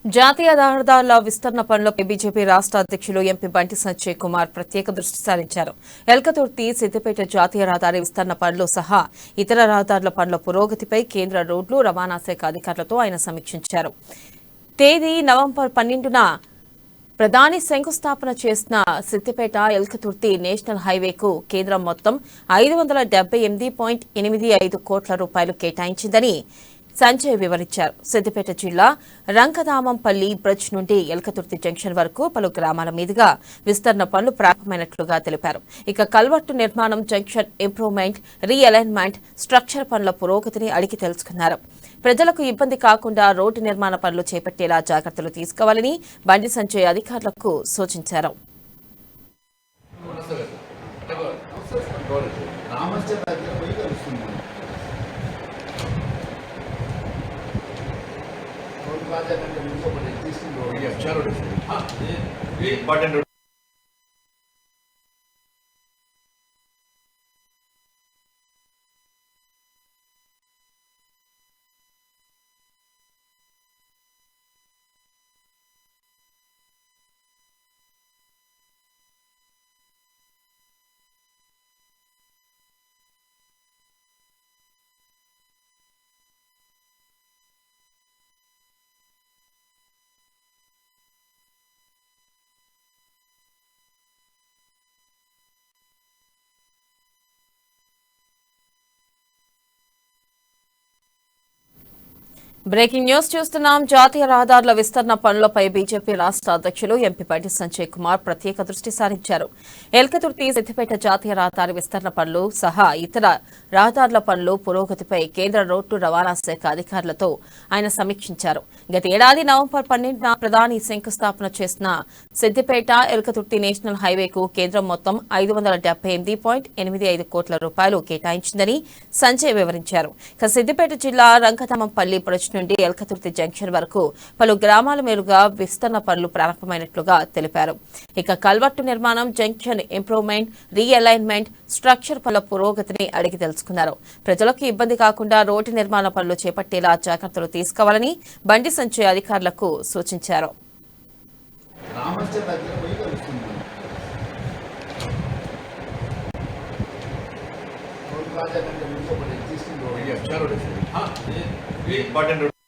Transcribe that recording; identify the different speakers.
Speaker 1: జాతీయ రహదారుల విస్తరణ పనులపై బీజేపీ రాష్ట్ర అధ్యక్షులు ఎంపీ బండి సంజయ్ కుమార్ ప్రత్యేక దృష్టి సారించారు. ఎల్కతుర్తి సిద్దిపేట జాతీయ రహదారి విస్తరణ పనులు సహా ఇతర రహదారుల పనుల పురోగతిపై కేంద్ర రోడ్లు రవాణా శాఖ అధికారులతో ఆయన సమీక్షించారు. తేదీ నవంబర్ 12న ప్రధాని శంకుస్థాపన చేసిన సిద్దిపేట ఎల్కతుర్తి నేషనల్ హైవేకు కేంద్రం మొత్తం 578.85 కోట్ల రూపాయలు కేటాయించిందని సంజయ్ వివరించారు. సిద్దిపేట జిల్లా రంగదామంపల్లి బ్రిడ్జ్ నుండి ఎల్కతుర్తి జంక్షన్ వరకు పలు గ్రామాల మీదుగా విస్తరణ పనులు ప్రారంభమైనట్లుగా తెలిపారు. ఇక కల్వర్టు నిర్మాణం, జంక్షన్ ఇంప్రూవ్మెంట్, రీఅలైన్మెంట్, స్ట్రక్చర్ పనుల పురోగతిని అడిగి తెలుసుకున్నారు. ప్రజలకు ఇబ్బంది కాకుండా రోడ్డు నిర్మాణ పనులు చేపట్టేలా జాగ్రత్తలు తీసుకోవాలని బండి సంజయ్ అధికారులకు సూచించారు. బ్రేకింగ్ న్యూస్ చూస్తున్నాం. జాతీయ రహదారుల విస్తరణ పనులపై బీజేపీ రాష్ట్ర అధ్యక్షులు ఎంపీ బండి సంజయ్ కుమార్ ప్రత్యేక దృష్టి సారించారు. ఎల్కతుర్తి సిద్దిపేట జాతీయ రహదారి విస్తరణ పనులు సహా ఇతర రహదారుల పనులు పురోగతిపై కేంద్ర రోడ్డు రవాణా శాఖ అధికారులతో ఆయన సమీక్షించారు. గత ఏడాది నవంబర్ 12న ప్రధాని శంకుస్థాపన చేసిన సిద్దిపేట ఎల్కతుర్తి నేషనల్ హైవేకు కేంద్రం మొత్తం 578.85 కోట్ల రూపాయలు కేటాయించిందని సంజయ్ వివరించారు. ఇక సిద్దిపేట జిల్లా రంగదామంపల్లి బ్రిడ్జ్ నుండి ఎల్కతుర్తి జంక్షన్ వరకు పలు గ్రామాల మేలుగా విస్తరణ పనులు ప్రారంభమైనట్లుగా తెలిపారు. ఇక కల్వర్టు నిర్మాణం, జంక్షన్ ఇంప్రూవ్మెంట్, రీఅలైన్మెంట్, స్ట్రక్చర్ పనుల పురోగతిని అడిగి తెలుసుకున్నారు. ప్రజలకు ఇబ్బంది కాకుండా రోడ్డు నిర్మాణ పనులు చేపట్టేలా జాగ్రత్తలు తీసుకోవాలని బండి సంజయ్ అధికారులకు సూచించారు.
Speaker 2: इंपॉर्टेंट